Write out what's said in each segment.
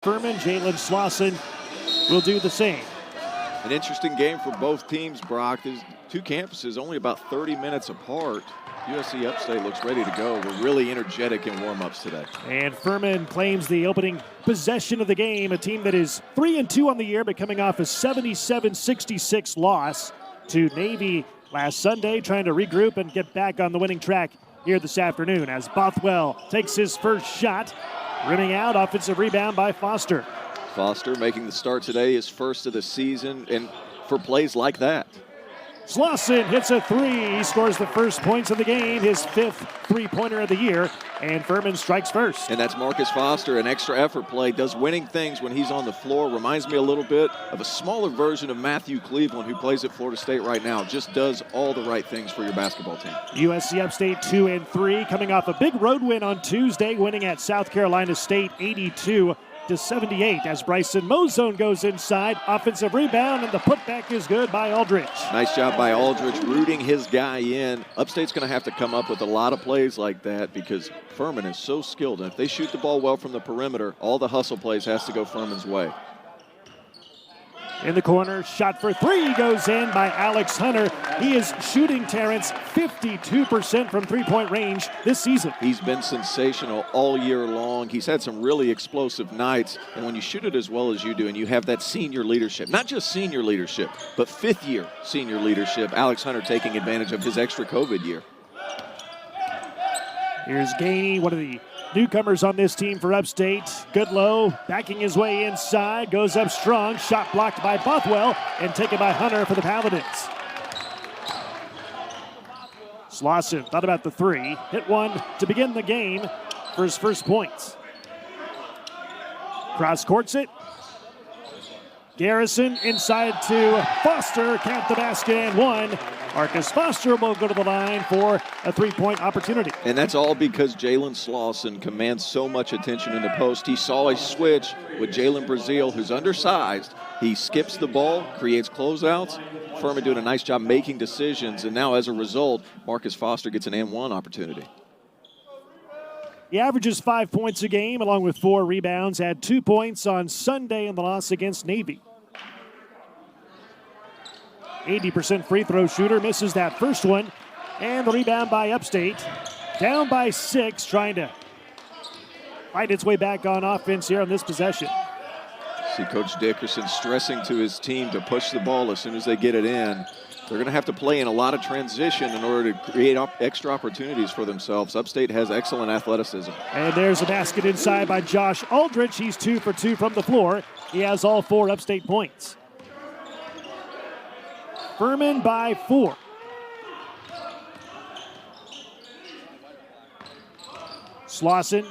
Furman, Jalen Slauson will do the same. An interesting game for both teams, Brock. There's two campuses only about 30 minutes apart. USC Upstate looks ready to go. We're really energetic in warm-ups today. And Furman claims the opening possession of the game, a team that is 3-2 on the year, but coming off a 77-66 loss to Navy last Sunday, trying to regroup and get back on the winning track here this afternoon as Bothwell takes his first shot. Rimming out, offensive rebound by Foster. Foster making the start today, his first of the season, and for plays like that. Slauson hits a three. He scores the first points of the game, his fifth three-pointer of the year, and Furman strikes first. And that's Marcus Foster, an extra effort play, does winning things when he's on the floor. Reminds me a little bit of a smaller version of Matthew Cleveland, who plays at Florida State right now. Just does all the right things for your basketball team. USC Upstate 2-3, coming off a big road win on Tuesday, winning at South Carolina State 82-78 as Bryson Mozone goes inside. Offensive rebound, and the putback is good by Aldridge. Nice job by Aldridge, rooting his guy in. Upstate's going to have to come up with a lot of plays like that because Furman is so skilled. And if they shoot the ball well from the perimeter, all the hustle plays has to go Furman's way. In the corner, shot for three goes in by Alex Hunter. He is shooting, Terrence, 52% from three-point range this season. He's been sensational all year long. He's had some really explosive nights. And when you shoot it as well as you do and you have that senior leadership, not just senior leadership, but fifth-year senior leadership, Alex Hunter taking advantage of his extra COVID year. Here's Daney, one of the newcomers on this team for Upstate. Goodlow backing his way inside, goes up strong, shot blocked by Bothwell and taken by Hunter for the Paladins. Slauson thought about the three, hit one to begin the game for his first points. Cross courts it. Garrison inside to Foster, count the basket and one. Marcus Foster will go to the line for a three-point opportunity. And that's all because Jalen Slauson commands so much attention in the post. He saw a switch with Jalen Brazile, who's undersized. He skips the ball, creates closeouts. Furman doing a nice job making decisions, and now as a result, Marcus Foster gets an and-one opportunity. He averages 5 points a game along with 4 rebounds, had 2 points on Sunday in the loss against Navy. 80% free throw shooter, misses that first one. And the rebound by Upstate. Down by 6, trying to fight its way back on offense here on this possession. See Coach Dickerson stressing to his team to push the ball as soon as they get it in. They're going to have to play in a lot of transition in order to create extra opportunities for themselves. Upstate has excellent athleticism. And there's a basket inside by Josh Aldridge. He's 2 for 2 from the floor. He has all 4 Upstate points. Furman by 4. Slauson,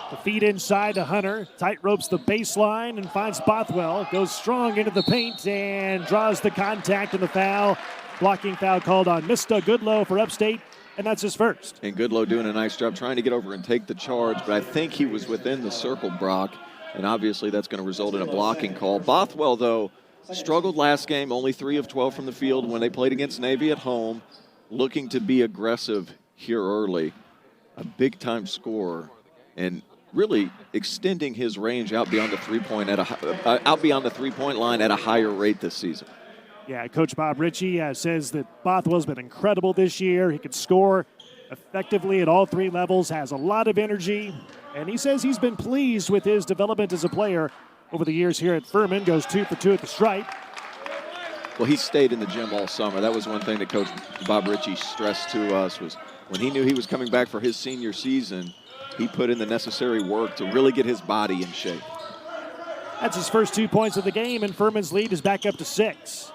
the feed inside to Hunter, tight ropes the baseline and finds Bothwell, goes strong into the paint and draws the contact and the foul. Blocking foul called on Mr. Goodlow for Upstate, and that's his first. And Goodlow doing a nice job trying to get over and take the charge, but I think he was within the circle, Brock, and obviously that's going to result in a blocking call. Bothwell, though, struggled last game, only 3 of 12 from the field when they played against Navy at home, looking to be aggressive here early. A big-time scorer and really extending his range out beyond the three-point line at a higher rate this season. Yeah, Coach Bob Ritchie says that Bothwell's been incredible this year. He can score effectively at all 3 levels, has a lot of energy, and he says he's been pleased with his development as a player over the years here at Furman. Goes 2 for 2 at the stripe. Well, he stayed in the gym all summer. That was one thing that Coach Bob Ritchie stressed to us was when he knew he was coming back for his senior season, he put in the necessary work to really get his body in shape. That's his first 2 points of the game, and Furman's lead is back up to 6.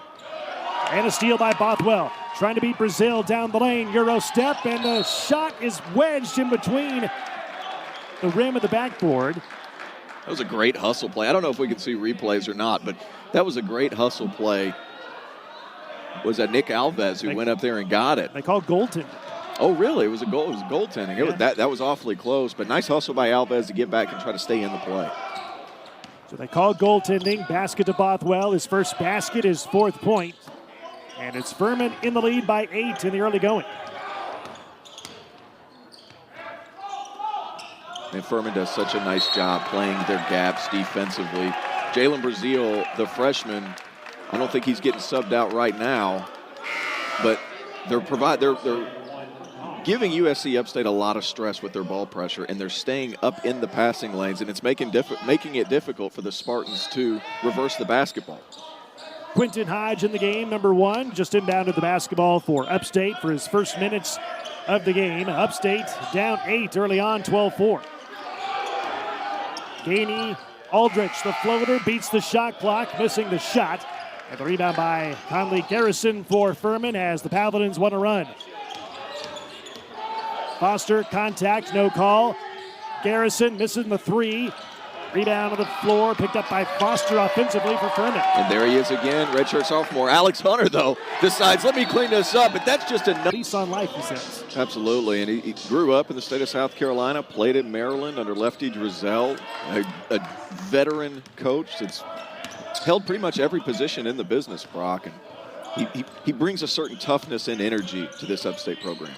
And a steal by Bothwell. Trying to beat Brazile down the lane. Euro step, and the shot is wedged in between the rim of the backboard. That was a great hustle play. I don't know if we can see replays or not, but that was a great hustle play. Was that Nick Alves who went up there and got it? They called goaltending. Oh, really? It was a goal. It was goaltending. Yeah. That was awfully close, but nice hustle by Alves to get back and try to stay in the play. So they call goaltending. Basket to Bothwell. His first basket, his 4th point. And it's Furman in the lead by 8 in the early going. And Furman does such a nice job playing their gaps defensively. Jalen Brazile, the freshman, I don't think he's getting subbed out right now, but they're giving USC Upstate a lot of stress with their ball pressure, and they're staying up in the passing lanes, and it's making it difficult for the Spartans to reverse the basketball. Quinton Hodge in the game, number 1, just inbounded the basketball for Upstate for his first minutes of the game. Upstate down 8 early on, 12-4. Daney, Aldridge, the floater, beats the shot clock, missing the shot. And the rebound by Conley Garrison for Furman as the Paladins want to run. Foster, contact, no call. Garrison missing the 3. Rebound on the floor, picked up by Foster offensively for Furman. And there he is again, redshirt sophomore. Alex Hunter, though, decides, let me clean this up, but that's just a lease on life, he says. Absolutely, and he grew up in the state of South Carolina, played in Maryland under Lefty Drizel, a veteran coach that's held pretty much every position in the business, Brock. And he brings a certain toughness and energy to this Upstate program.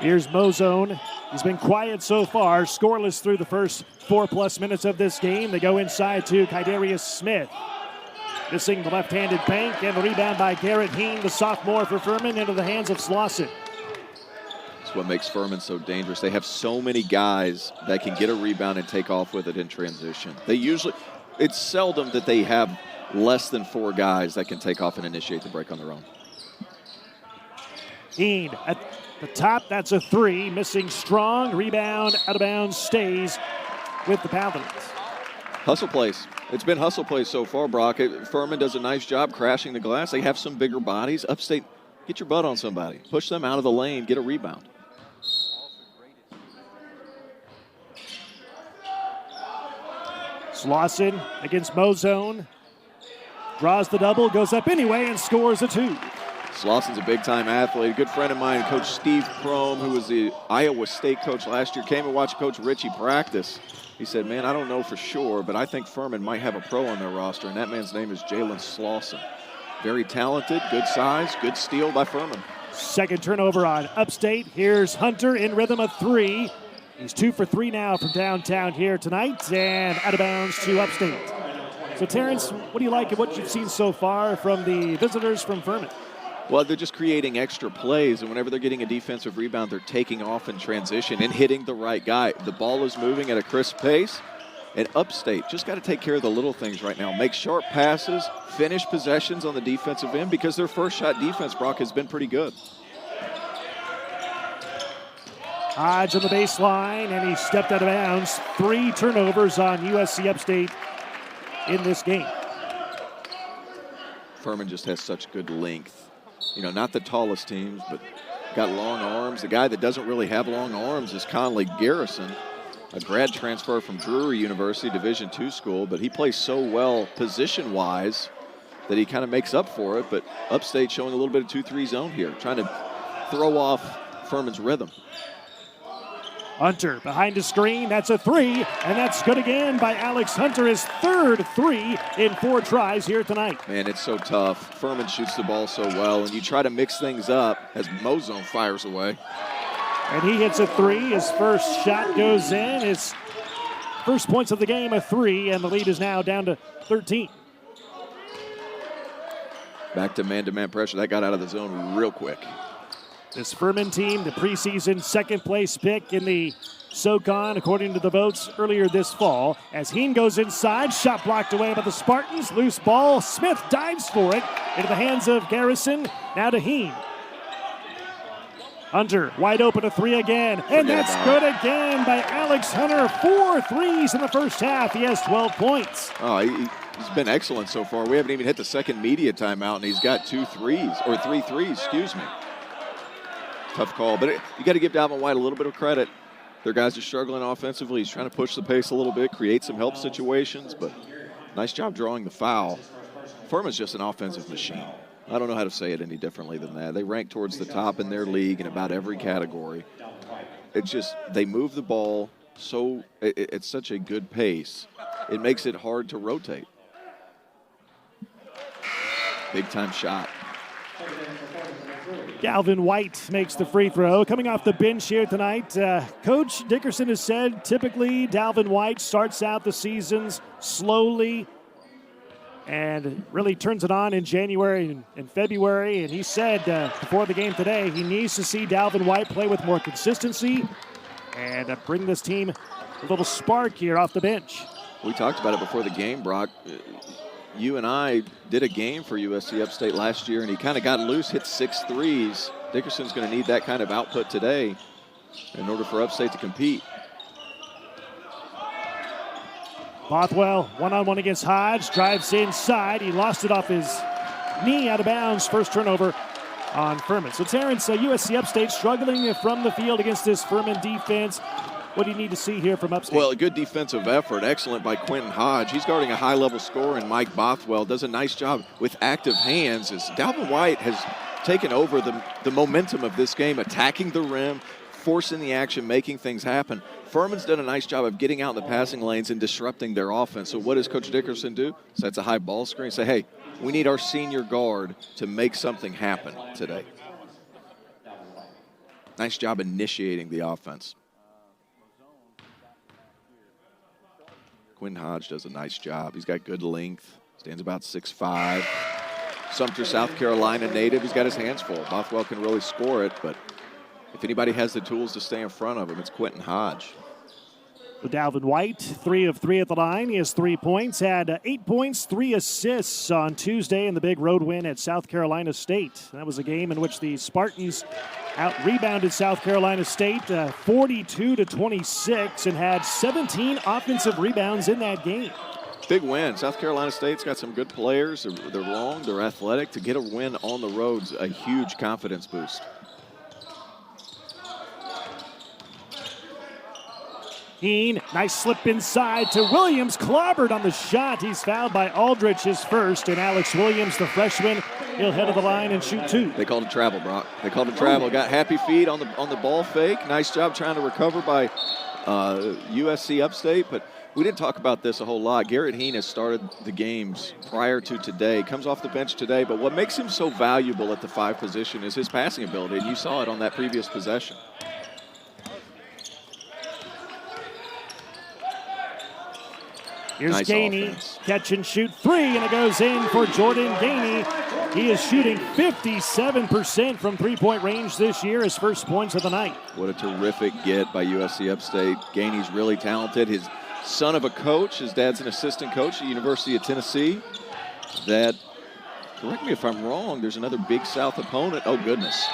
Here's Mozone. He's been quiet so far, scoreless through the first 4+ minutes of this game. They go inside to Kydarius Smith. Missing the left-handed bank, and the rebound by Garrett Heen, the sophomore for Furman, into the hands of Slauson. That's what makes Furman so dangerous. They have so many guys that can get a rebound and take off with it in transition. It's seldom that they have less than 4 guys that can take off and initiate the break on their own. Heen at the top, that's a 3, missing strong. Rebound, out of bounds, stays with the Paladins. Hustle plays. It's been hustle plays so far, Brock. Furman does a nice job crashing the glass. They have some bigger bodies. Upstate, get your butt on somebody. Push them out of the lane, get a rebound. Slauson against Mozone. Draws the double, goes up anyway, and scores a 2. Slauson's a big-time athlete. A good friend of mine, Coach Steve Prohm, who was the Iowa State coach last year, came and watched Coach Ritchie practice. He said, man, I don't know for sure, but I think Furman might have a pro on their roster, and that man's name is Jalen Slauson. Very talented, good size, good steal by Furman. Second turnover on Upstate. Here's Hunter in rhythm of 3. He's 2 for 3 now from downtown here tonight, and out of bounds to Upstate. So, Terrence, what do you like of what you've seen so far from the visitors from Furman? Well, they're just creating extra plays, and whenever they're getting a defensive rebound, they're taking off in transition and hitting the right guy. The ball is moving at a crisp pace, and Upstate just got to take care of the little things right now. Make sharp passes, finish possessions on the defensive end, because their first shot defense, Brock, has been pretty good. Hodge on the baseline, and he stepped out of bounds. 3 turnovers on USC Upstate in this game. Furman just has such good length. You know, not the tallest teams, but got long arms. The guy that doesn't really have long arms is Conley Garrison, a grad transfer from Drury University, Division II school, but he plays so well position-wise that he kind of makes up for it. But Upstate showing a little bit of 2-3 zone here, trying to throw off Furman's rhythm. Hunter behind the screen, that's a 3, and that's good again by Alex Hunter, his 3rd 3 in 4 tries here tonight. Man, it's so tough. Furman shoots the ball so well, and you try to mix things up as Mozone fires away. And he hits a 3, his first shot goes in, his first points of the game, a 3, and the lead is now down to 13. Back to man-to-man pressure. That got out of the zone real quick. This Furman team, the preseason second-place pick in the SoCon, according to the votes earlier this fall. As Heen goes inside, shot blocked away by the Spartans. Loose ball, Smith dives for it into the hands of Garrison. Now to Heen. Hunter, wide open, a 3 again. And that's good again by Alex Hunter. 4 threes in the first half. He has 12 points. Oh, he's been excellent so far. We haven't even hit the second media timeout, and he's got 3 threes, excuse me. Tough call, but you got to give Dalvin White a little bit of credit. Their guys are struggling offensively. He's trying to push the pace a little bit, create some help situations, but nice job drawing the foul. Furman's just an offensive machine. I don't know how to say it any differently than that. They rank towards the top in their league in about every category. It's just they move the ball so it's such a good pace. It makes it hard to rotate. Big time shot. Dalvin White makes the free throw. Coming off the bench here tonight, Coach Dickerson has said typically Dalvin White starts out the seasons slowly and really turns it on in January and February. And he said before the game today he needs to see Dalvin White play with more consistency and bring this team a little spark here off the bench. We talked about it before the game, Brock. You and I did a game for USC Upstate last year, and he kind of got loose, hit 6 threes. Dickerson's going to need that kind of output today in order for Upstate to compete. Bothwell one-on-one against Hodge, drives inside. He lost it off his knee out of bounds. First turnover on Furman. So Terrence, USC Upstate struggling from the field against this Furman defense. What do you need to see here from Upstate? Well, a good defensive effort. Excellent by Quentin Hodge. He's guarding a high-level scorer, and Mike Bothwell does a nice job with active hands as Dalvin White has taken over the momentum of this game, attacking the rim, forcing the action, making things happen. Furman's done a nice job of getting out in the passing lanes and disrupting their offense. So what does Coach Dickerson do? Sets a high ball screen. Say, hey, we need our senior guard to make something happen today. Nice job initiating the offense. Quinn Hodge does a nice job. He's got good length, stands about 6'5". Sumter, South Carolina native. He's got his hands full. Bothwell can really score it, but if anybody has the tools to stay in front of him, it's Quentin Hodge. With Dalvin White, 3 of 3 at the line. He has 3 points, had 8 points, 3 assists on Tuesday in the big road win at South Carolina State. That was a game in which the Spartans out-rebounded South Carolina State 42-26 and had 17 offensive rebounds in that game. Big win. South Carolina State's got some good players. They're long, they're athletic. To get a win on the road's a huge confidence boost. Heen, nice slip inside to Williams, clobbered on the shot. He's fouled by Aldridge, his first, and Alex Williams, the freshman, he'll head of the line and shoot 2. They called it travel, Brock. They called it travel. Got happy feet on the ball fake. Nice job trying to recover by USC Upstate, but we didn't talk about this a whole lot. Garrett Heen has started the games prior to today, comes off the bench today, but what makes him so valuable at the 5 position is his passing ability, and you saw it on that previous possession. Here's nice Daney, offense. Catch and shoot 3, and it goes in for Jordan Daney. He is shooting 57% from three-point range this year, his first points of the night. What a terrific get by USC Upstate. Daney's really talented. His son of a coach, his dad's an assistant coach at the University of Tennessee. That, correct me if I'm wrong, there's another Big South opponent. Oh, goodness.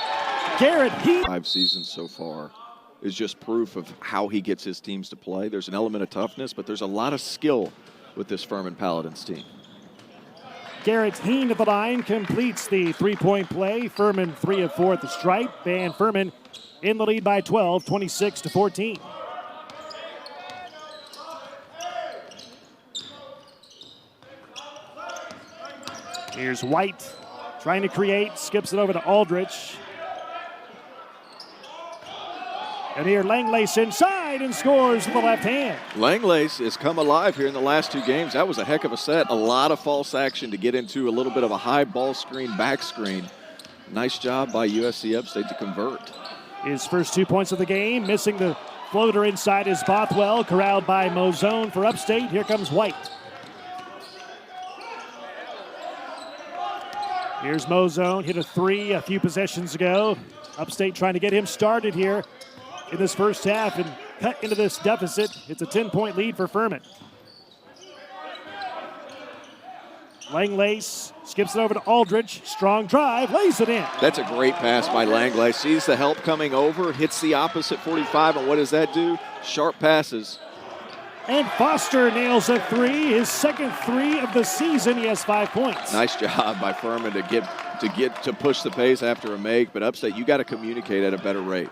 Garrett Heen. 5 seasons so far is just proof of how he gets his teams to play. There's an element of toughness, but there's a lot of skill with this Furman Paladins team. Garrett Heen at the line completes the three-point play. Furman 3 of 4 at the stripe, and Furman in the lead by 12, 26-14. Here's White trying to create, skips it over to Aldridge. And here Langlace inside and scores with the left hand. Langlace has come alive here in the last 2 games. That was a heck of a set. A lot of false action to get into a little bit of a high ball screen, back screen. Nice job by USC Upstate to convert. His first 2 points of the game, missing the floater inside is Bothwell, corralled by Mozone for Upstate. Here comes White. Here's Mozone, hit a 3 a few possessions ago. Upstate trying to get him started here in this first half and cut into this deficit. It's a 10-point lead for Furman. Langlace skips it over to Aldridge. Strong drive, lays it in. That's a great pass by Langlace. Sees the help coming over, hits the opposite 45, and what does that do? Sharp passes. And Foster nails a 3, his second 3 of the season. He has 5 points. Nice job by Furman to push the pace after a make, but Upstate, you got to communicate at a better rate.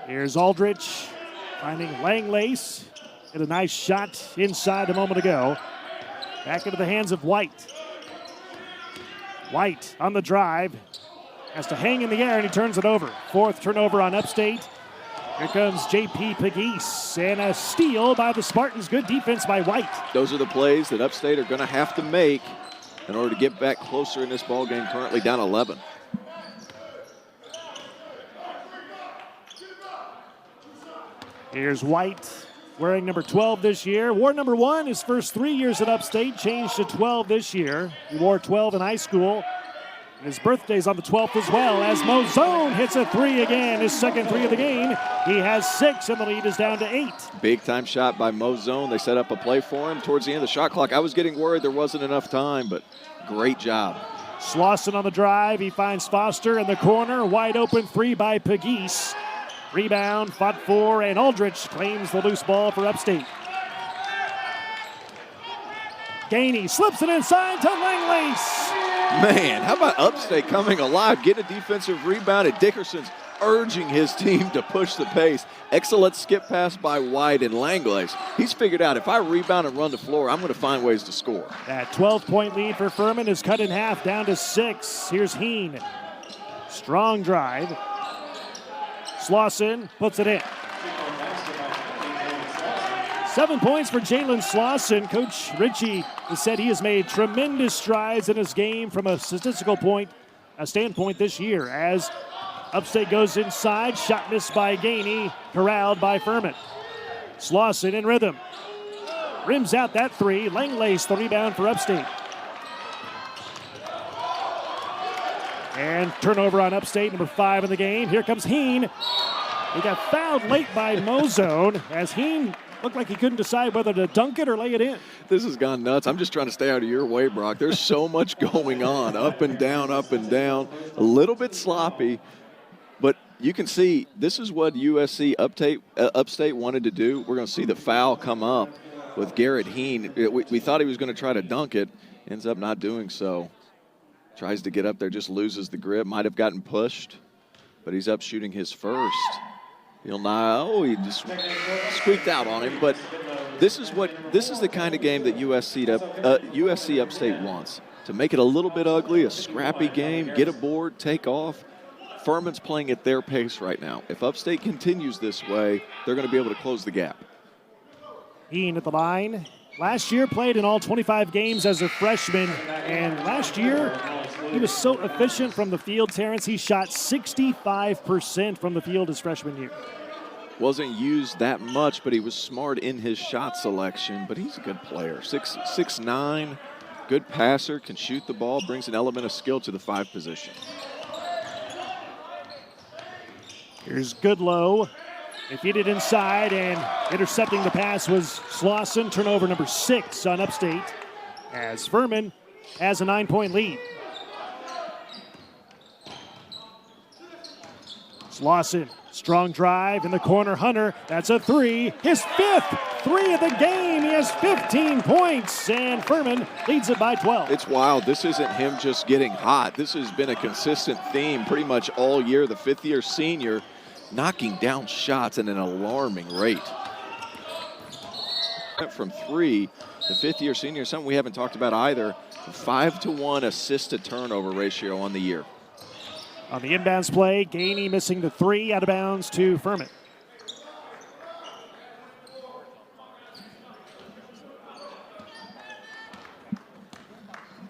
Here's Aldridge finding Langlace. Hit a nice shot inside a moment ago. Back into the hands of White. White on the drive. Has to hang in the air and he turns it over. 4th turnover on Upstate. Here comes J.P. Pegues and a steal by the Spartans. Good defense by White. Those are the plays that Upstate are going to have to make in order to get back closer in this ball game, currently down 11. Here's White, wearing number 12 this year. Wore number 1 his first 3 years at Upstate, changed to 12 this year. He wore 12 in high school. And his birthday's on the 12th as well, as Mozone hits a 3 again, his second 3 of the game. He has 6, and the lead is down to 8. Big time shot by Mozone. They set up a play for him towards the end of the shot clock. I was getting worried there wasn't enough time, but great job. Slauson on the drive. He finds Foster in the corner. Wide open 3 by Pegues. Rebound, fought for, and Aldridge claims the loose ball for Upstate. Daney slips it inside to Langlace. Man, how about Upstate coming alive, getting a defensive rebound, and Dickerson's urging his team to push the pace. Excellent skip pass by White and Langlace. He's figured out if I rebound and run the floor, I'm going to find ways to score. That 12-point lead for Furman is cut in half, down to 6. Here's Heen. Strong drive. Slauson puts it in. 7 points for Jalen Slauson. Coach Ritchie has said he has made tremendous strides in his game from a statistical standpoint this year. As Upstate goes inside, shot missed by Daney, corralled by Furman. Slauson in rhythm. Rims out that 3. Langlace the rebound for Upstate. And turnover on Upstate, number 5 in the game. Here comes Heen. He got fouled late by Mozone as Heen looked like he couldn't decide whether to dunk it or lay it in. This has gone nuts. I'm just trying to stay out of your way, Brock. There's so much going on, up and down, a little bit sloppy. But you can see this is what USC Upstate wanted to do. We're going to see the foul come up with Garrett Heen. We thought he was going to try to dunk it. Ends up not doing so. Tries to get up there, just loses the grip. Might have gotten pushed, but he's up shooting his first. He just squeaked out on him. But this is the kind of game that USC Upstate wants. To make it a little bit ugly, a scrappy game, get a board, take off. Furman's playing at their pace right now. If Upstate continues this way, they're going to be able to close the gap. Heen at the line. Last year played in all 25 games as a freshman, and last year he was so efficient from the field, Terrence. He shot 65% from the field his freshman year. Wasn't used that much, but he was smart in his shot selection. But he's a good player. 6'9", good passer, can shoot the ball, brings an element of skill to the 5 position. Here's Goodlow. They feed it inside, and intercepting the pass was Slauson. Turnover number 6 on Upstate, as Furman has a 9-point lead. Slauson, strong drive in the corner. Hunter, that's a 3. His 5th 3 of the game. He has 15 points, and Furman leads it by 12. It's wild. This isn't him just getting hot. This has been a consistent theme pretty much all year. The 5th-year senior knocking down shots at an alarming rate. From 3, the 5th-year senior, something we haven't talked about either, 5-to-1 assist-to-turnover ratio on the year. On the inbounds play, Daney missing the 3, out of bounds to Furman.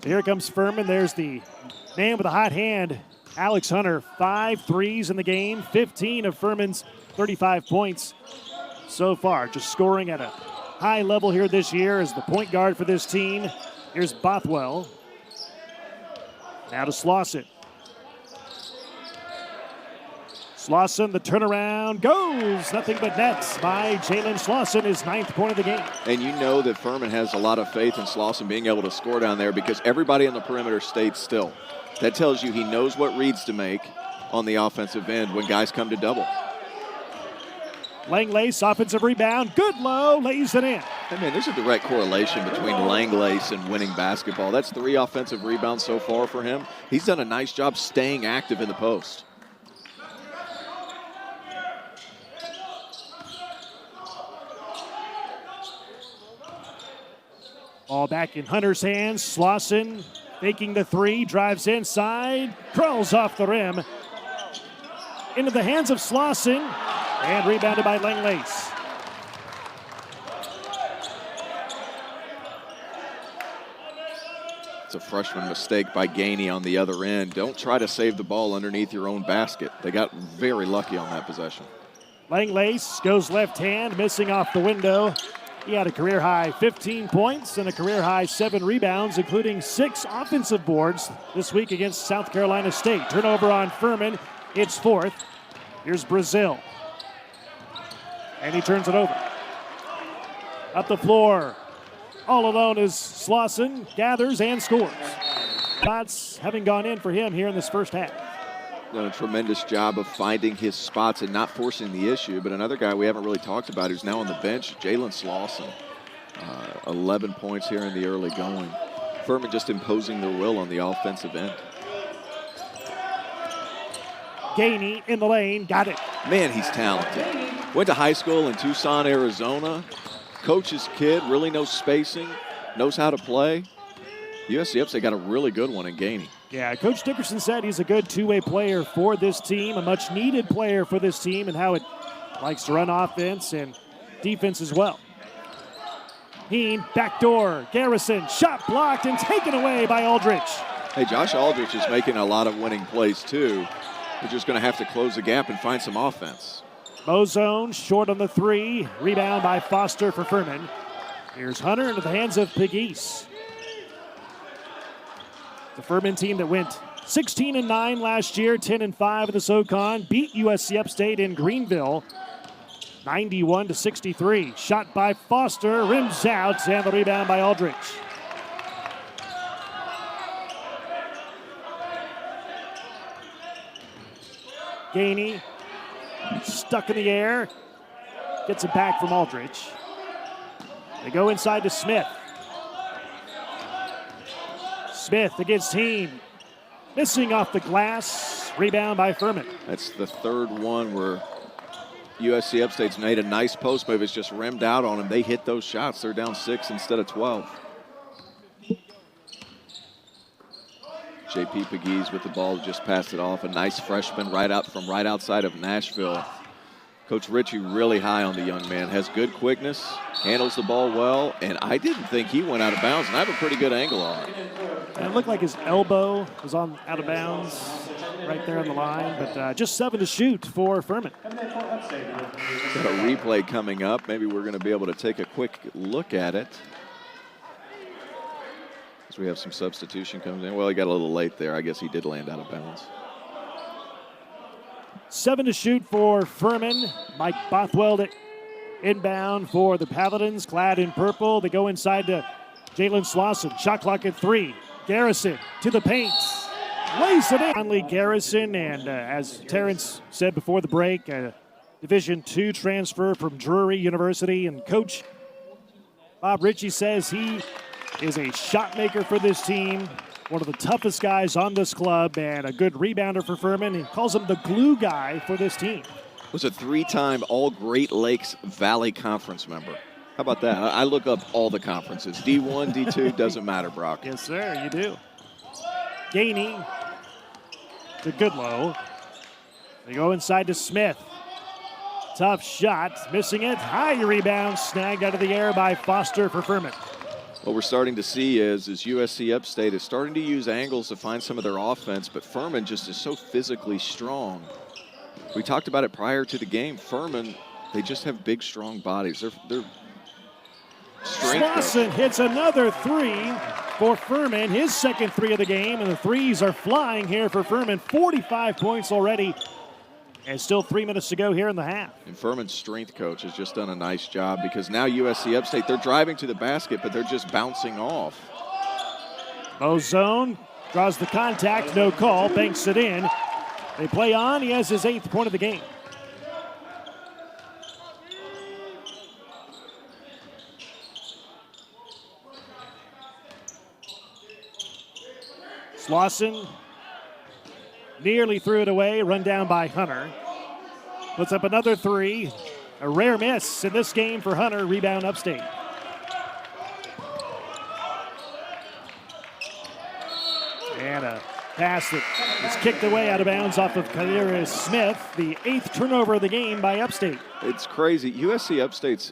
So here comes Furman. There's the man with a hot hand, Alex Hunter. 5 threes in the game, 15 of Furman's 35 points so far. Just scoring at a high level here this year as the point guard for this team. Here's Bothwell. Now to Slauson. Slauson, the turnaround goes. Nothing but nets by Jalen Slauson, his 9th point of the game. And you know that Furman has a lot of faith in Slauson being able to score down there because everybody on the perimeter stayed still. That tells you he knows what reads to make on the offensive end when guys come to double. Langlace, offensive rebound. Goodlow lays it in. I mean, there's a direct correlation between Langlace and winning basketball. That's 3 offensive rebounds so far for him. He's done a nice job staying active in the post. Ball back in Hunter's hands. Slauson faking the 3, drives inside, crawls off the rim. Into the hands of Slauson, and rebounded by Langlace. It's a freshman mistake by Daney on the other end. Don't try to save the ball underneath your own basket. They got very lucky on that possession. Langlace goes left hand, missing off the window. He had a career-high 15 points and a career-high 7 rebounds, including 6 offensive boards this week against South Carolina State. Turnover on Furman. It's 4th. Here's Brazile. And he turns it over. Up the floor. All alone is Slauson. Gathers and scores. Shots having gone in for him here in this first half. Done a tremendous job of finding his spots and not forcing the issue. But another guy we haven't really talked about who's now on the bench, Jalen Slauson. 11 points here in the early going. Furman just imposing their will on the offensive end. Daney in the lane, got it. Man, he's talented. Went to high school in Tucson, Arizona. Coach's kid, really knows spacing, knows how to play. USC Upstate got a really good one in Daney. Yeah, Coach Dickerson said he's a good two-way player for this team, a much-needed player for this team, and how it likes to run offense and defense as well. Heen, backdoor, Garrison, shot blocked and taken away by Aldridge. Hey, Josh Aldridge is making a lot of winning plays too. We're just going to have to close the gap and find some offense. Mozone short on the 3, rebound by Foster for Furman. Here's Hunter into the hands of Pegues. The Furman team that went 16-9 last year, 10-5 in the SoCon, beat USC Upstate in Greenville, 91-63. Shot by Foster, rims out, and the rebound by Aldridge. Daney stuck in the air, gets it back from Aldridge. They go inside to Smith. Smith against Heen. Missing off the glass. Rebound by Furman. That's the third one where USC Upstate's made a nice post move. It's just rimmed out on them. They hit those shots. They're down 6 instead of 12. JP Pegues with the ball, just passed it off. A nice freshman right outside of Nashville. Coach Ritchie really high on the young man. Has good quickness, handles the ball well, and I didn't think he went out of bounds, and I have a pretty good angle on it. And it looked like his elbow was out of bounds right there on the line, but just 7 to shoot for Furman. Got a replay coming up. Maybe we're going to be able to take a quick look at it. As we have some substitution coming in. Well, he got a little late there. I guess he did land out of bounds. 7 to shoot for Furman. Mike Bothwell inbound for the Paladins, clad in purple. They go inside to Jalen Slauson. Shot clock at 3. Garrison to the paint. Lays it in. Finally, Garrison, and as Terrence said before the break, a Division II transfer from Drury University. And Coach Bob Ritchie says he is a shot maker for this team. One of the toughest guys on this club and a good rebounder for Furman. He calls him the glue guy for this team. Was a 3-time All-Great Lakes Valley Conference member. How about that? I look up all the conferences. D1, D2, doesn't matter, Brock. Yes, sir, you do. Daney to Goodlow. They go inside to Smith. Tough shot, missing it. High rebound, snagged out of the air by Foster for Furman. What we're starting to see is USC Upstate is starting to use angles to find some of their offense, but Furman just is so physically strong. We talked about it prior to the game. Furman, they just have big, strong bodies. They're Slauson hits another 3 for Furman, his second 3 of the game, and the threes are flying here for Furman. 45 points already, and still 3 minutes to go here in the half. And Furman's strength coach has just done a nice job because now USC Upstate, they're driving to the basket, but they're just bouncing off. Mozone draws the contact, no call, banks it in. They play on, he has his 8th point of the game. Slauson nearly threw it away, run down by Hunter. Puts up another 3. A rare miss in this game for Hunter, rebound Upstate. And a pass that is kicked away out of bounds off of Kairis Smith, the 8th turnover of the game by Upstate. It's crazy. USC Upstate's,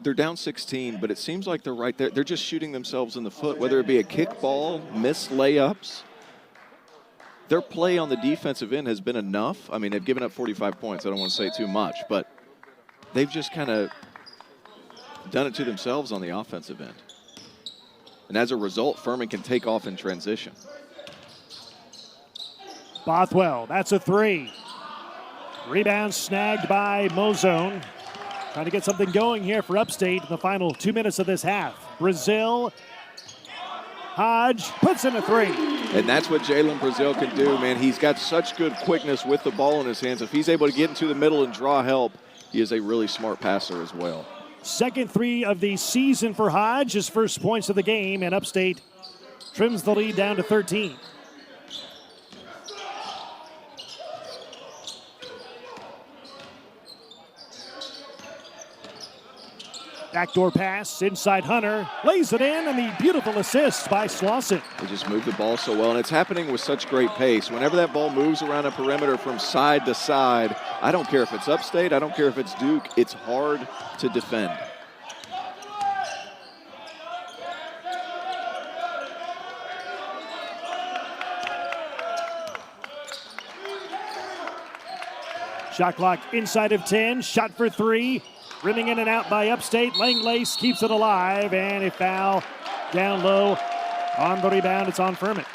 they're down 16, but it seems like they're right there. They're just shooting themselves in the foot, whether it be a kick ball, missed layups. Their play on the defensive end has been enough. I mean, they've given up 45 points. I don't want to say too much, but they've just kind of done it to themselves on the offensive end. And as a result, Furman can take off in transition. Bothwell, that's a three. Rebound snagged by Mozone. Trying to get something going here for Upstate in the final 2 minutes of this half. Brazile, Hodge puts in a three. And that's what Jalen Brazile can do, man. He's got such good quickness with the ball in his hands. If he's able to get into the middle and draw help, he is a really smart passer as well. Second three of the season for Hodge, his first points of the game, and Upstate trims the lead down to 13. Backdoor pass, inside Hunter, lays it in, and the beautiful assist by Slauson. They just move the ball so well, and it's happening with such great pace. Whenever that ball moves around a perimeter from side to side, I don't care if it's Upstate, I don't care if it's Duke, it's hard to defend. Shot clock inside of 10, shot for three. Rimming in and out by Upstate. Langlace keeps it alive, and a foul down low on the rebound. It's on Furman.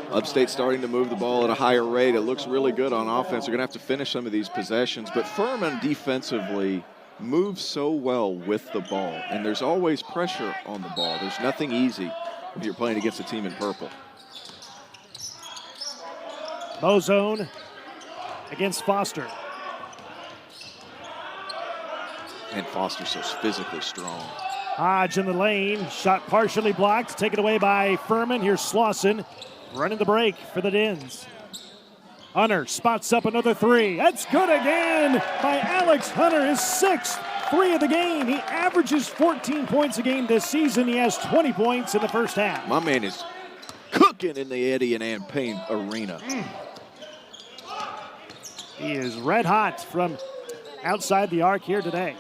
Upstate starting to move the ball at a higher rate. It looks really good on offense. They're going to have to finish some of these possessions. But Furman defensively moves so well with the ball, and there's always pressure on the ball. There's nothing easy if you're playing against a team in purple. Mozone against Foster. And Foster's so physically strong. Hodge in the lane, shot partially blocked, taken away by Furman. Here's Slauson running the break for the Dins. Hunter spots up another three. That's good again by Alex Hunter, his sixth three of the game. He averages 14 points a game this season. He has 20 points in the first half. My man is cooking in the Eddie and Ann Payne arena. He is red hot from outside the arc here today.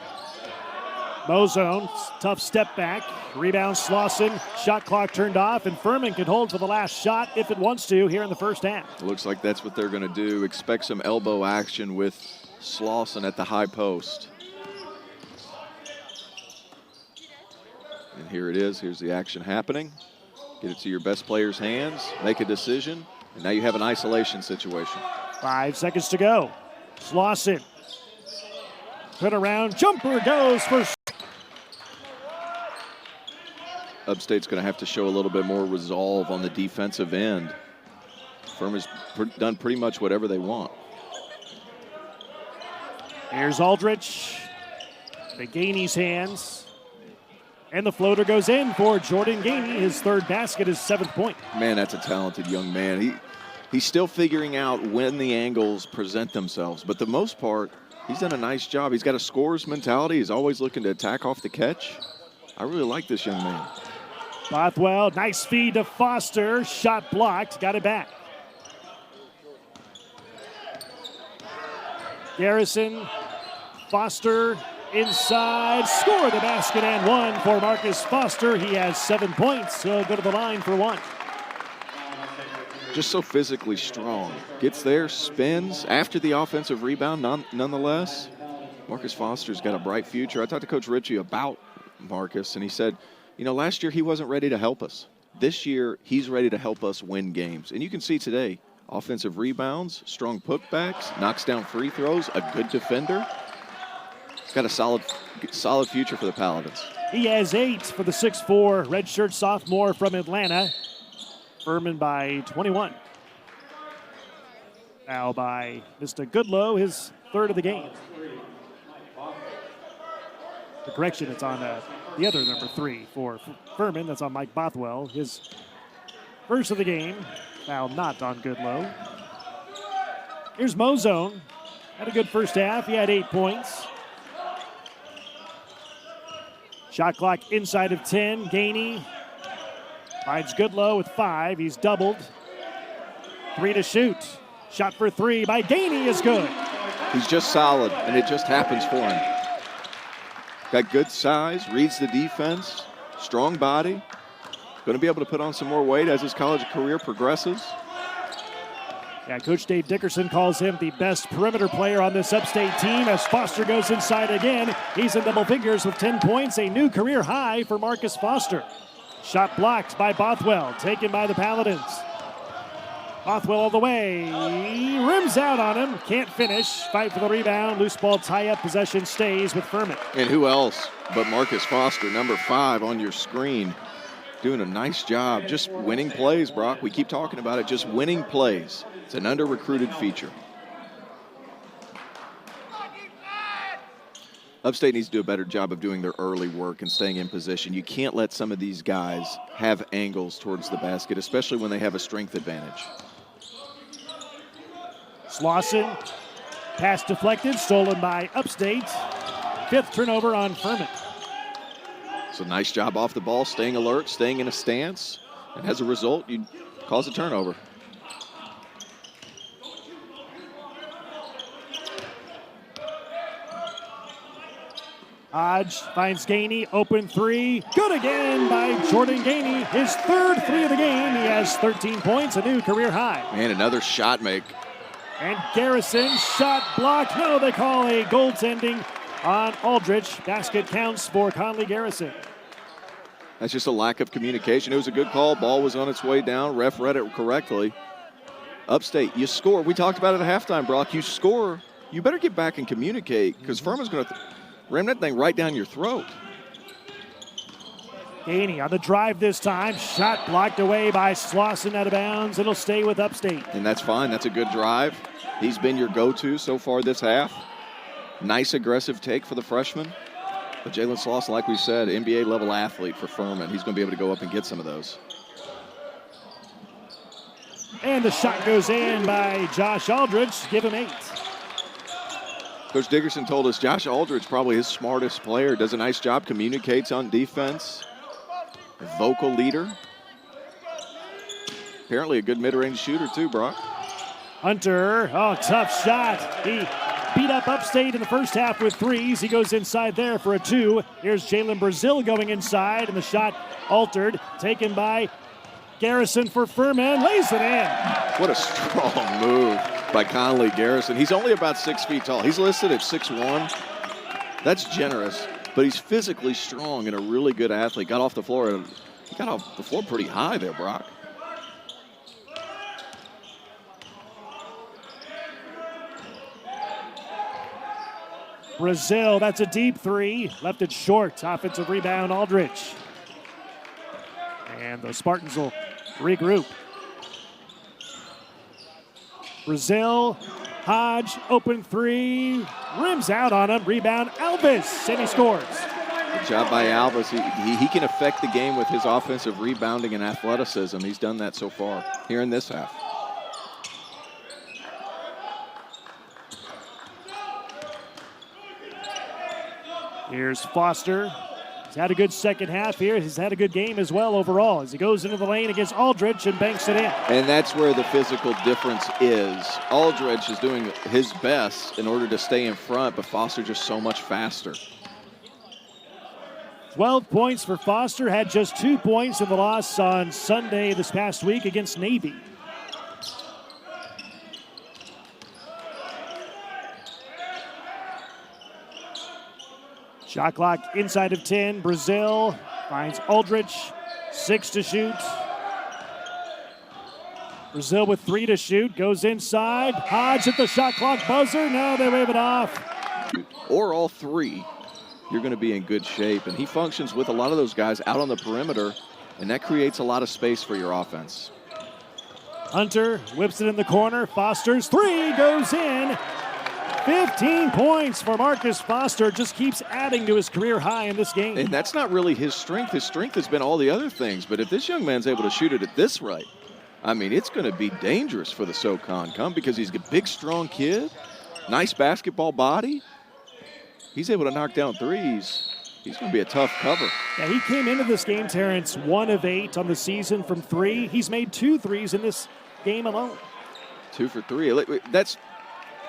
Mozone, tough step back. Rebound Slauson. Shot clock turned off, and Furman can hold for the last shot if it wants to here in the first half. It looks like that's what they're going to do. Expect some elbow action with Slauson at the high post. And here it is. Here's the action happening. Get it to your best player's hands. Make a decision. And now you have an isolation situation. 5 seconds to go. Slauson. Turn around. Jumper goes for... Upstate's going to have to show a little bit more resolve on the defensive end. Furman's done pretty much whatever they want. Here's Aldridge. The Daney's hands. And the floater goes in for Jordan Daney. His third basket, his 7th point. Man, that's a talented young man. He's still figuring out when the angles present themselves. But the most part, he's done a nice job. He's got a scorer's mentality. He's always looking to attack off the catch. I really like this young man. Bothwell, nice feed to Foster. Shot blocked, got it back. Garrison, Foster inside, score the basket and one for Marcus Foster. He has 7 points, so go to the line for one. Just so physically strong. Gets there, spins after the offensive rebound nonetheless. Marcus Foster's got a bright future. I talked to Coach Ritchie about Marcus, and he said, you know, last year he wasn't ready to help us. This year he's ready to help us win games. And you can see today, offensive rebounds, strong putbacks, knocks down free throws, a good defender. He's got a solid future for the Paladins. He has 8 for the 6'4" redshirt sophomore from Atlanta. Furman by 21. Now by Mr. Goodlow, his 3rd of the game. The correction, it's on the other number 3 for Furman. That's on Mike Bothwell. His 1st of the game. Now not on Goodlow. Here's Mozone. Had a good first half. He had 8 points. Shot clock inside of 10. Daney finds Goodlow with 5. He's doubled. 3 to shoot. Shot for 3 by Daney is good. He's just solid, and it just happens for him. Got good size, reads the defense, strong body. Going to be able to put on some more weight as his college career progresses. Yeah, Coach Dave Dickerson calls him the best perimeter player on this Upstate team as Foster goes inside again. He's in double figures with 10 points, a new career high for Marcus Foster. Shot blocked by Bothwell, taken by the Paladins. Bothwell all the way, rims out on him, can't finish. Fight for the rebound, loose ball tie-up, possession stays with Furman. And who else but Marcus Foster, number 5 on your screen, doing a nice job just winning plays, Brock. We keep talking about it, just winning plays. It's an under-recruited feature. Upstate needs to do a better job of doing their early work and staying in position. You can't let some of these guys have angles towards the basket, especially when they have a strength advantage. Slauson, pass deflected, stolen by Upstate. 5th turnover on Furman. So nice job off the ball, staying alert, staying in a stance. And as a result, you cause a turnover. Hodge finds Daney, open 3. Good again by Jordan Daney. His 3rd 3 of the game. He has 13 points, a new career high. And another shot make. And Garrison, shot blocked. No, they call a goaltending on Aldridge. Basket counts for Conley Garrison. That's just a lack of communication. It was a good call. Ball was on its way down. Ref read it correctly. Upstate, you score. We talked about it at halftime, Brock. You score, you better get back and communicate because Furman's going to ram that thing right down your throat. Daney on the drive this time. Shot blocked away by Slauson out of bounds. It'll stay with Upstate. And that's fine. That's a good drive. He's been your go-to so far this half. Nice aggressive take for the freshman. But Jalen Slauson, like we said, NBA-level athlete for Furman. He's going to be able to go up and get some of those. And the shot goes in by Josh Aldridge. Give him 8. Coach Dickerson told us Josh Aldridge, probably his smartest player, does a nice job, communicates on defense. A vocal leader. Apparently a good mid-range shooter too, Brock. Hunter, oh, tough shot. He beat up Upstate in the first half with 3s. He goes inside there for a 2. Here's Jalen Brazile going inside, and the shot altered, taken by Garrison for Furman, lays it in. What a strong move by Conley Garrison. He's only about 6 feet tall. He's listed at 6'1". That's generous, but he's physically strong and a really good athlete. Got off the floor, he got off the floor pretty high there, Brock. Brazile, that's a deep 3. Left it short. Offensive rebound, Aldridge. And the Spartans will regroup. Brazile, Hodge, open 3. Rims out on him. Rebound, Alvis. And he scores. Good job by Alvis. He can affect the game with his offensive rebounding and athleticism. He's done that so far here in this half. Here's Foster. He's had a good second half here. He's had a good game as well overall as he goes into the lane against Aldridge and banks it in. And that's where the physical difference is. Aldridge is doing his best in order to stay in front, but Foster just so much faster. 12 points for Foster. Had just 2 points in the loss on Sunday this past week against Navy. Shot clock inside of 10. Brazile finds Aldridge. 6 to shoot. Brazile with 3 to shoot. Goes inside. Hodge at the shot clock buzzer. No, they wave it off. Or all 3, you're going to be in good shape. And he functions with a lot of those guys out on the perimeter, and that creates a lot of space for your offense. Hunter whips it in the corner. Foster's 3 goes in. 15 points for Marcus Foster. Just keeps adding to his career high in this game. And that's not really his strength. His strength has been all the other things. But if this young man's able to shoot it at this rate, I mean, it's going to be dangerous for the SoCon come because he's a big, strong kid, nice basketball body. He's able to knock down 3s. He's going to be a tough cover. Yeah, he came into this game, Terrence, 1 of 8 on the season from 3. He's made 2 threes in this game alone. 2 for 3. That's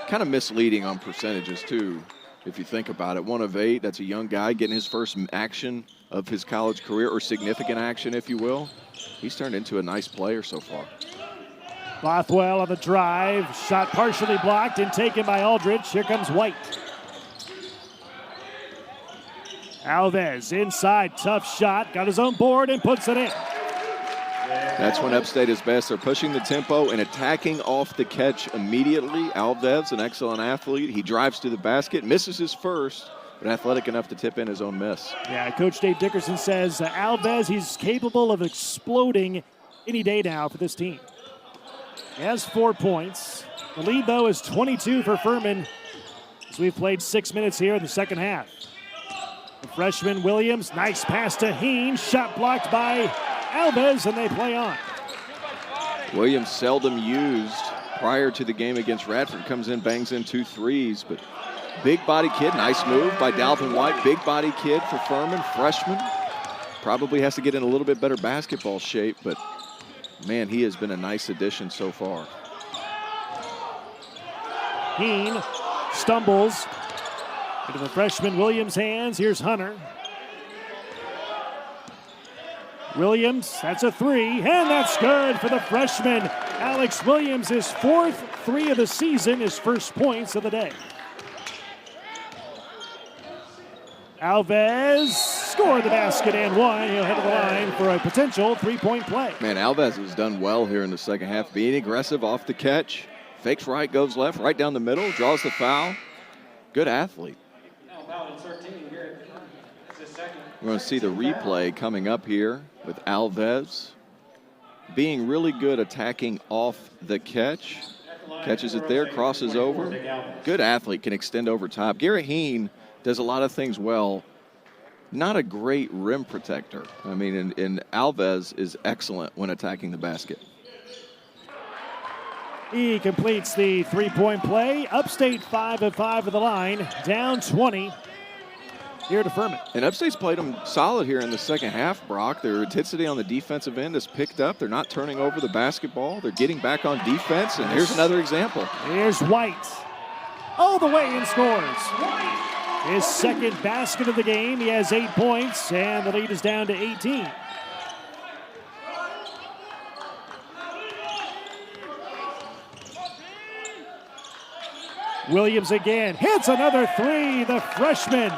kind of misleading on percentages too. if you think about it. 1 of 8, that's a young guy getting his first action of his college career, or significant action, if you will. He's turned into a nice player so far. Bothwell on the drive. Shot partially blocked and taken by Aldridge. Here comes White. Alves inside. Tough shot. Got his own board and puts it in. That's when Upstate is best. They're pushing the tempo and attacking off the catch immediately. Alves, an excellent athlete. He drives to the basket, misses his first, but athletic enough to tip in his own miss. Yeah, Coach Dave Dickerson says Alves, he's capable of exploding any day now for this team. He has 4 points. The lead, though, is 22 for Furman as we've played 6 minutes here in the second half. The freshman Williams, nice pass to Heen. Shot blocked by Alves, and they play on. Williams seldom used prior to the game against Radford. Comes in, bangs in 2 threes, but big body kid. Nice move by Dalvin White. Big body kid for Furman, freshman. Probably has to get in a little bit better basketball shape, but man, he has been a nice addition so far. Heen stumbles into the freshman Williams' hands. Here's Hunter. Williams, that's a 3, and that's good for the freshman. Alex Williams, his 4th 3 of the season, his first points of the day. Alves scored the basket and one. He'll head to the line for a potential 3-point play. Man, Alves has done well here in the second half, being aggressive off the catch. Fakes right, goes left, right down the middle, draws the foul. Good athlete. We're going to see the replay coming up here with Alves being really good attacking off the catch. Catches it there, crosses over. Good athlete, can extend over top. Garrett Heen does a lot of things well. Not a great rim protector. I mean, and Alves is excellent when attacking the basket. He completes the 3-point play. Upstate 5 of 5 of the line, down 20 here to Furman. And Upstate's played them solid here in the second half, Brock. Their intensity on the defensive end has picked up. They're not turning over the basketball. They're getting back on defense, and here's another example. Here's White. All the way and scores. His second basket of the game. He has 8 points, and the lead is down to 18. Williams again. Hits another 3. The freshman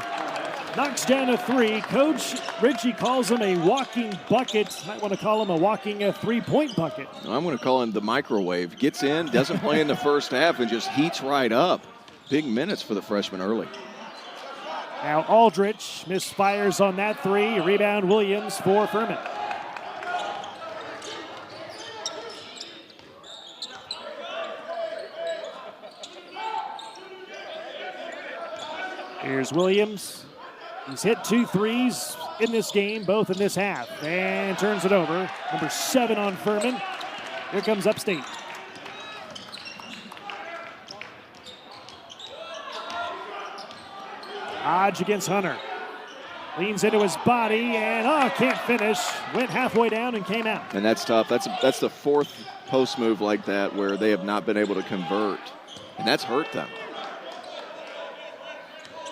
knocks down a 3. Coach Ritchie calls him a walking bucket. Might want to call him a walking 3-point bucket. I'm going to call him the microwave. Gets in, doesn't play in the first half, and just heats right up. Big minutes for the freshman early. Now Aldridge misfires on that 3. Rebound Williams for Furman. Here's Williams. He's hit 2 threes in this game, both in this half, and turns it over. Number 7 on Furman. Here comes Upstate. Hodge against Hunter. Leans into his body and can't finish. Went halfway down and came out. And that's tough. That's the 4th post move like that where they have not been able to convert. And that's hurt them.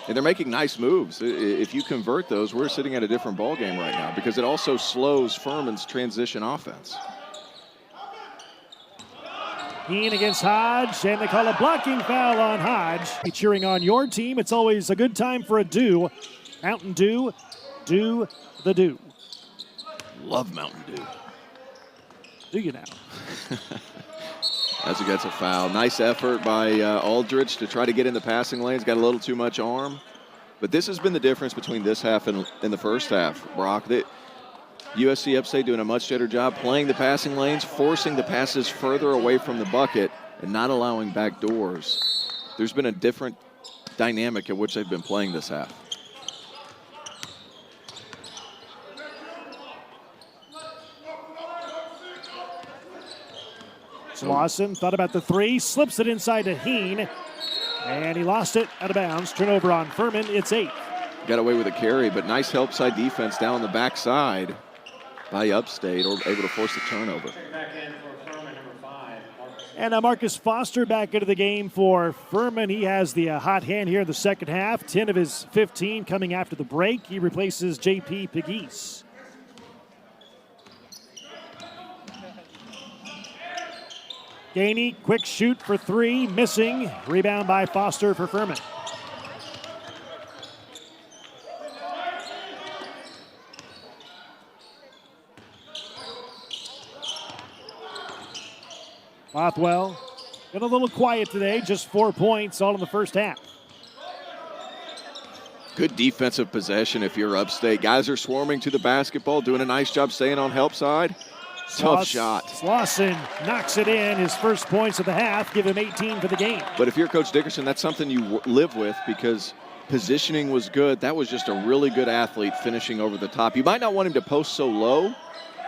And they're making nice moves. If you convert those, we're sitting at a different ball game right now because it also slows Furman's transition offense. Heen against Hodge, and they call a blocking foul on Hodge. Be cheering on your team. It's always a good time for a do. Mountain Dew, do the do. Love Mountain Dew. Do you now? As he gets a foul. Nice effort by Aldridge to try to get in the passing lanes. Got a little too much arm. But this has been the difference between this half and the first half, Brock. USC Upstate doing a much better job playing the passing lanes, forcing the passes further away from the bucket, and not allowing back doors. There's been a different dynamic at which they've been playing this half. Lawson thought about the 3, slips it inside to Heen, and he lost it out of bounds. Turnover on Furman, it's 8. Got away with a carry, but nice help side defense down on the backside by Upstate, or able to force the turnover. Back in for Furman, number 5, Marcus. And Marcus Foster back into the game for Furman. He has the hot hand here in the second half. 10 of his 15 coming after the break. He replaces J.P. Pegues. Daney, quick shoot for three, missing. Rebound by Foster for Furman. Bothwell, been a little quiet today, just 4 points all in the first half. Good defensive possession if you're Upstate. Guys are swarming to the basketball, doing a nice job staying on help side. Tough shot. Slauson knocks it in. His first points of the half, give him 18 for the game. But if you're Coach Dickerson, that's something you live with because positioning was good. That was just a really good athlete finishing over the top. You might not want him to post so low,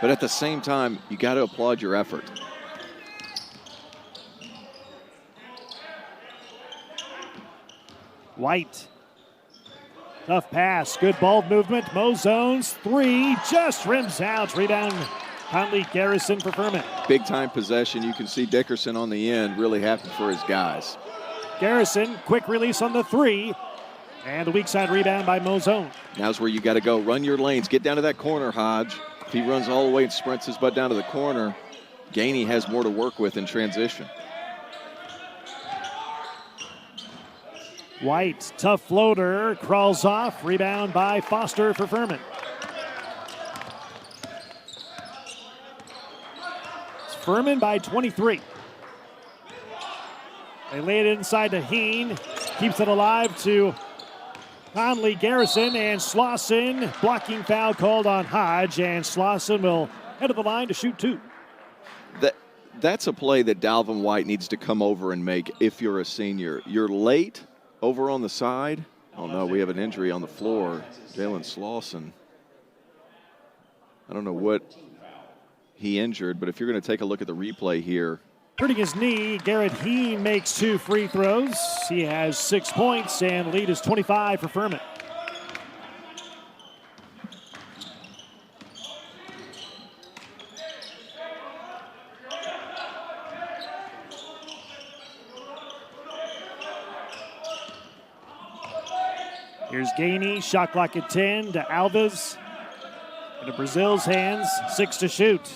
but at the same time, you got to applaud your effort. White. Tough pass. Good ball movement. Mo zones. Three. Just rims out. Rebound. Conley Garrison for Furman. Big time possession. You can see Dickerson on the end. Really happy for his guys. Garrison. Quick release on the three. And the weak side rebound by Mo Zone. Now's where you got to go. Run your lanes. Get down to that corner, Hodge. If he runs all the way and sprints his butt down to the corner, Daney has more to work with in transition. White, tough floater, crawls off. Rebound by Foster for Furman. It's Furman by 23. They lay it inside to Heen. Keeps it alive to Conley Garrison, and Slauson. Blocking foul called on Hodge, and Slauson will head to the line to shoot two. That's a play that Dalvin White needs to come over and make if you're a senior. You're late. Over on the side. Oh, no, we have an injury on the floor. Jalen Slauson. I don't know what he injured, but if you're going to take a look at the replay here. Hurting his knee, Garrett Heen makes 2 free throws. He has 6 points, and the lead is 25 for Furman. Here's Daney, shot clock at 10 to Alves. Into Brazile's hands, 6 to shoot.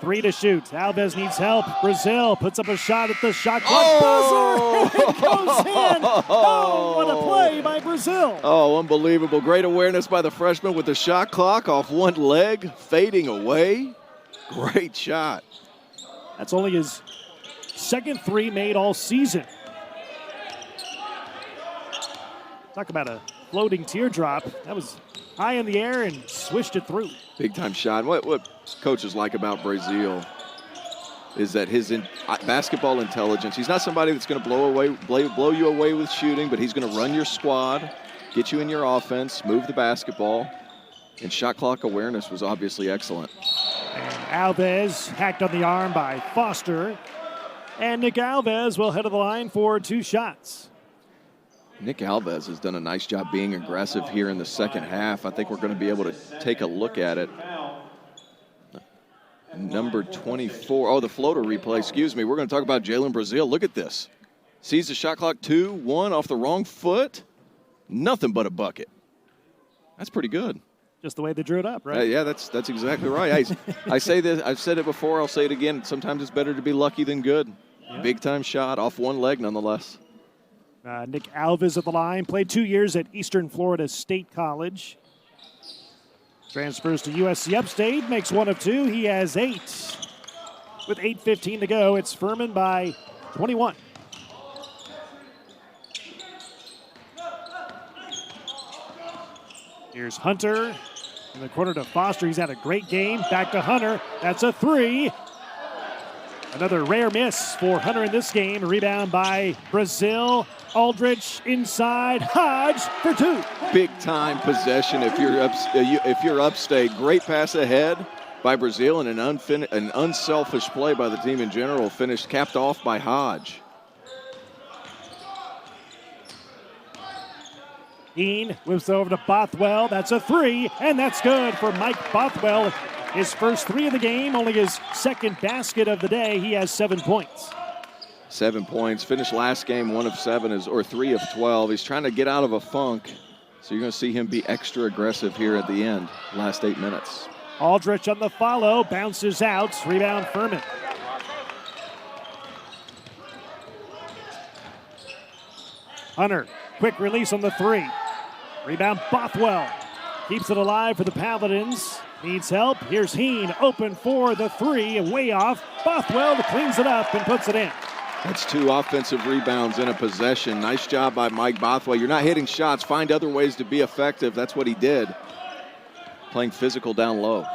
3 to shoot. Alves needs help. Brazile puts up a shot at the shot clock buzzer. It goes in. Oh, what a play by Brazile. Oh, unbelievable. Great awareness by the freshman with the shot clock off one leg, fading away. Great shot. That's only his second 3 made all season. Talk about a floating teardrop. That was high in the air and swished it through. Big time shot. What coaches like about Brazile is that his basketball intelligence. He's not somebody that's going to blow you away with shooting, but he's going to run your squad, get you in your offense, move the basketball, and shot clock awareness was obviously excellent. And Alves hacked on the arm by Foster, and Nick Alves will head to the line for 2 shots. Nick Alves has done a nice job being aggressive here in the second half. I think we're going to be able to take a look at it. Number 24. Oh, the floater replay. Excuse me. We're going to talk about Jalen Brazile. Look at this. Sees the shot clock 2-1 off the wrong foot. Nothing but a bucket. That's pretty good. Just the way they drew it up, right? Yeah, that's exactly right. I say this. I've said it before. I'll say it again. Sometimes it's better to be lucky than good. Yeah. Big time shot off one leg, nonetheless. Nick Alves at the line. Played 2 years at Eastern Florida State College. Transfers to USC Upstate. Makes 1 of 2. He has 8. With 8:15 to go, it's Furman by 21. Here's Hunter in the corner to Foster. He's had a great game. Back to Hunter. That's a 3. Another rare miss for Hunter in this game. A rebound by Brazile. Aldridge inside. Hodge for 2. Big time possession if you're Upstate. Great pass ahead by Brazile and an unselfish play by the team in general. Capped off by Hodge. Heen whips over to Bothwell. That's a 3, and that's good for Mike Bothwell. His first 3 of the game, only his second basket of the day. He has 7 points. 7 points. Finished last game 1 of 7 or 3 of 12. He's trying to get out of a funk. So you're going to see him be extra aggressive here at the end, last 8 minutes. Aldridge on the follow, bounces out, rebound Furman. Hunter, quick release on the 3. Rebound Bothwell. Keeps it alive for the Paladins. Needs help. Here's Heen, open for the 3, way off. Bothwell cleans it up and puts it in. That's 2 offensive rebounds in a possession. Nice job by Mike Bothwell. You're not hitting shots. Find other ways to be effective. That's what he did. Playing physical down low.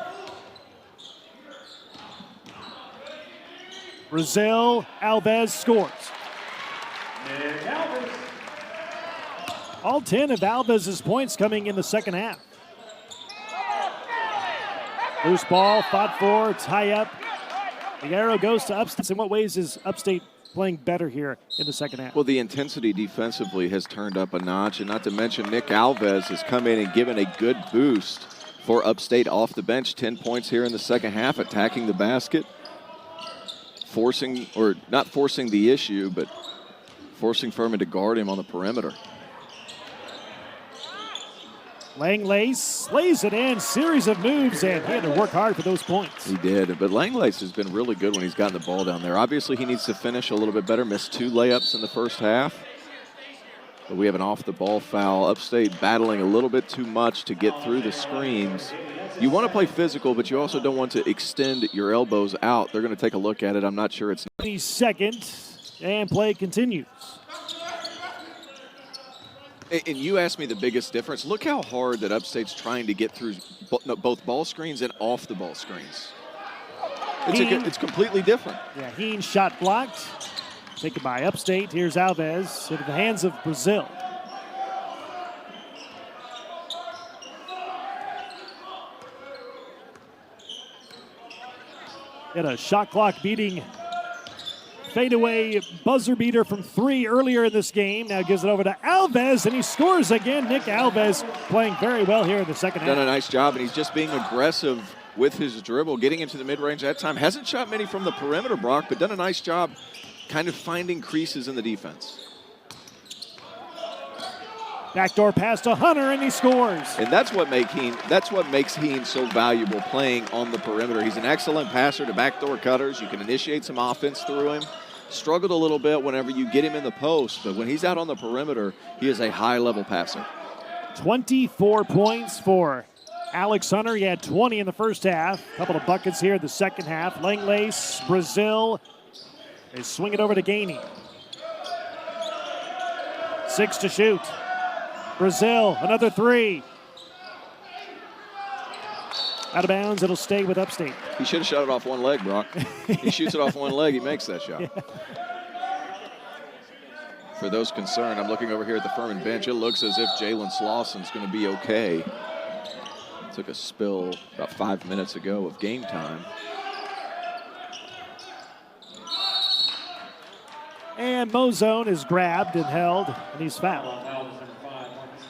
Brazile, Alves scores. All 10 of Alves' points coming in the second half. Loose ball, fought for, tie up. The arrow goes to Upstate. In what ways is Upstate playing better here in the second half? Well, the intensity defensively has turned up a notch, and not to mention Nick Alves has come in and given a good boost for Upstate off the bench. 10 points here in the second half, attacking the basket, forcing, or not forcing the issue, but forcing Furman to guard him on the perimeter. Langlace lays it in, series of moves, and he had to work hard for those points. He did, but Langlace has been really good when he's gotten the ball down there. Obviously, he needs to finish a little bit better. Missed 2 layups in the first half. But we have an off-the-ball foul. Upstate battling a little bit too much to get through the screens. You want to play physical, but you also don't want to extend your elbows out. They're going to take a look at it. I'm not sure it's... Second, and play continues. And you asked me the biggest difference. Look how hard that Upstate's trying to get through both ball screens and off the ball screens. It's completely different. Yeah, Heen shot blocked. Taken by Upstate. Here's Alves into the hands of Brazile. Got a shot clock beating fadeaway buzzer beater from 3 earlier in this game. Now gives it over to Alves, and he scores again. Nick Alves playing very well here in the second half. Done a nice job, and he's just being aggressive with his dribble, getting into the mid-range that time. Hasn't shot many from the perimeter, Brock, but done a nice job kind of finding creases in the defense. Backdoor pass to Hunter, and he scores. And that's what makes Heen so valuable, playing on the perimeter. He's an excellent passer to backdoor cutters. You can initiate some offense through him. Struggled a little bit whenever you get him in the post, but when he's out on the perimeter, he is a high-level passer. 24 points for Alex Hunter. He had 20 in the first half. A couple of buckets here in the second half. Langlace, Brazile. They swing it over to Daney. 6 to shoot. Brazile, another 3. Out of bounds, it'll stay with Upstate. He should have shot it off one leg, Brock. He shoots it off one leg, he makes that shot. Yeah. For those concerned, I'm looking over here at the Furman bench. It looks as if Jalen Slauson's going to be okay. Took a spill about 5 minutes ago of game time. And Mozone is grabbed and held, and he's fouled.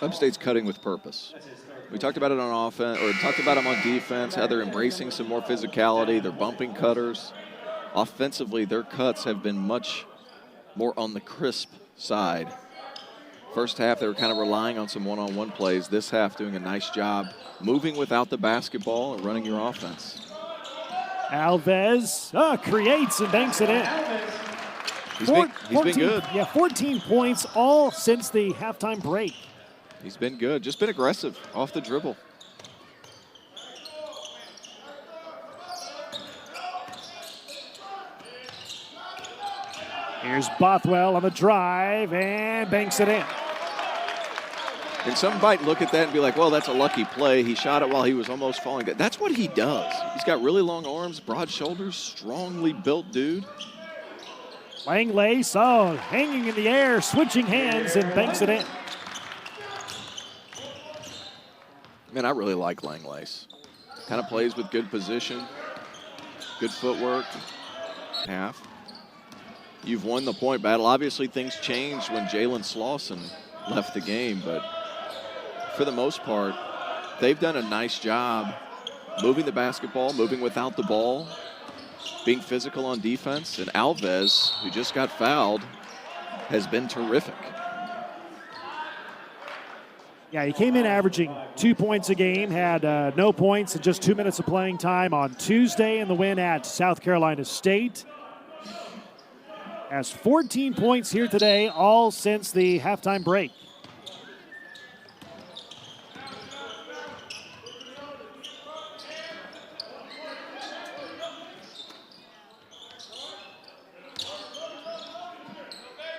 Upstate's cutting with purpose. We talked about it on offense, or talked about them on defense, how they're embracing some more physicality. They're bumping cutters. Offensively, their cuts have been much more on the crisp side. First half, they were kind of relying on some one-on-one plays. This half, doing a nice job moving without the basketball and running your offense. Alves creates and banks it in. He's been good. Yeah, 14 points all since the halftime break. He's been good. Just been aggressive off the dribble. Here's Bothwell on the drive and banks it in. And some might look at that and be like, well, that's a lucky play. He shot it while he was almost falling. That's what he does. He's got really long arms, broad shoulders, strongly built dude. Langlace, hanging in the air, switching hands, and banks it in. Man, I really like Langlace. Kind of plays with good position, good footwork. Half. You've won the point battle. Obviously, things changed when Jalen Slauson left the game, but for the most part, they've done a nice job moving the basketball, moving without the ball, being physical on defense. And Alves, who just got fouled, has been terrific. Yeah, he came in averaging 2 points a game, had no points in just 2 minutes of playing time on Tuesday in the win at South Carolina State. Has 14 points here today, all since the halftime break.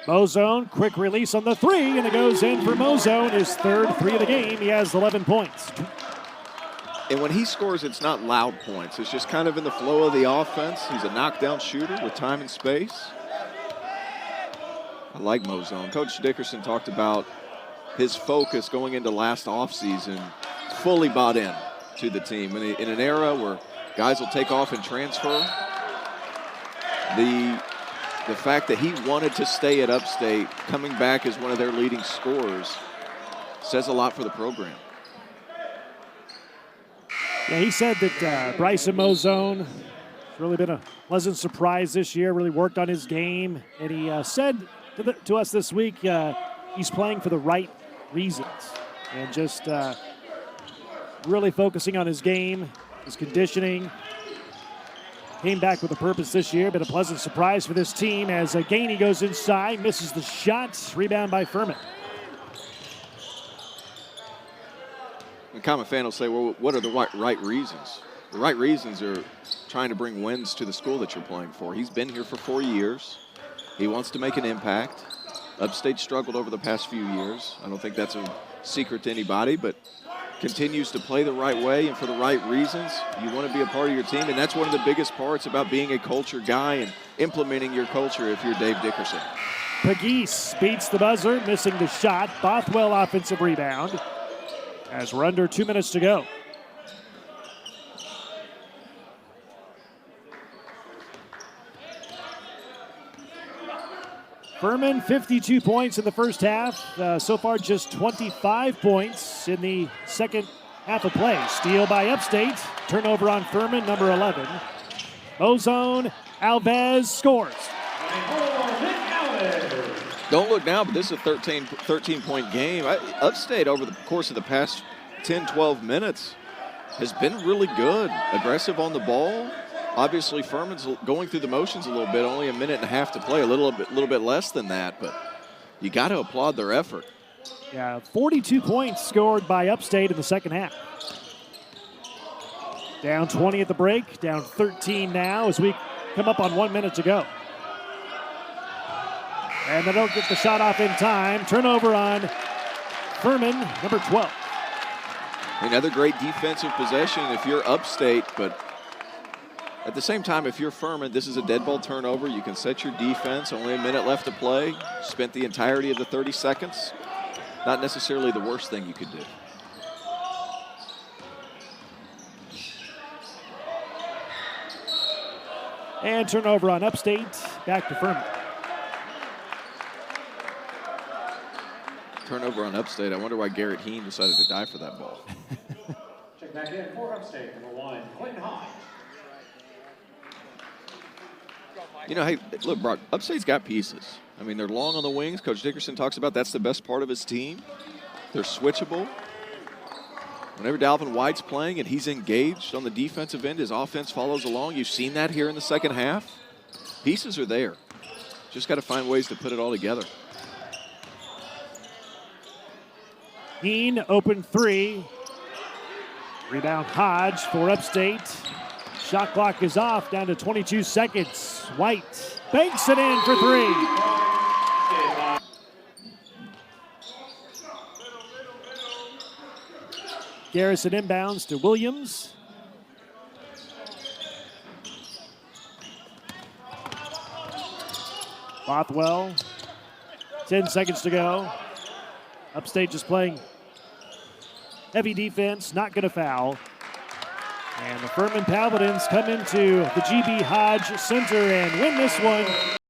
Mozone, quick release on the three, and it goes in for Mozone, his third three of the game. He has 11 points. And when he scores, it's not loud points. It's just kind of in the flow of the offense. He's a knockdown shooter with time and space. I like Mozone. Coach Dickerson talked about his focus going into last offseason, fully bought in to the team. In an era where guys will take off and transfer, the fact that he wanted to stay at Upstate, coming back as one of their leading scorers, says a lot for the program. Yeah, he said that Bryson Mozone has really been a pleasant surprise this year, really worked on his game. And he said to us this week he's playing for the right reasons and just really focusing on his game, his conditioning. Came back with a purpose this year, been a pleasant surprise for this team as Daney goes inside, misses the shot, rebound by Furman. The common fan will say, well, what are the right reasons? The right reasons are trying to bring wins to the school that you're playing for. He's been here for 4 years. He wants to make an impact. Upstate struggled over the past few years. I don't think that's a secret to anybody, but continues to play the right way and for the right reasons. You want to be a part of your team, and that's one of the biggest parts about being a culture guy and implementing your culture if you're Dave Dickerson. Pegues beats the buzzer, missing the shot. Bothwell offensive rebound as we're under 2 minutes to go. Furman, 52 points in the first half. So far, just 25 points in the second half of play. Steal by Upstate. Turnover on Furman, number 11. Mozone, Alves scores. Don't look now, but this is a 13-point game. Upstate, over the course of the past 10, 12 minutes, has been really good. Aggressive on the ball. Obviously, Furman's going through the motions a little bit, only a minute and a half to play, a little bit less than that, but you got to applaud their effort. Yeah, 42 points scored by Upstate in the second half. Down 20 at the break, down 13 now as we come up on 1 minute to go. And they don't get the shot off in time. Turnover on Furman, number 12. Another great defensive possession if you're Upstate, but at the same time, if you're Furman, this is a dead ball turnover. You can set your defense. Only a minute left to play. Spent the entirety of the 30 seconds. Not necessarily the worst thing you could do. And turnover on Upstate. Back to Furman. Turnover on Upstate. I wonder why Garrett Heen decided to die for that ball. Check back in for Upstate, number 1, Clayton Hodge. You know, hey, look, Brock, Upstate's got pieces. I mean, they're long on the wings. Coach Dickerson talks about that's the best part of his team. They're switchable. Whenever Dalvin White's playing and he's engaged on the defensive end, his offense follows along. You've seen that here in the second half. Pieces are there. Just got to find ways to put it all together. Heen, open three. Rebound Hodge for Upstate. Shot clock is off, down to 22 seconds. White banks it in for three. Garrison inbounds to Williams. Bothwell, 10 seconds to go. Upstate just playing heavy defense, not going to foul. And the Furman Paladins come into the GB Hodge Center and win this one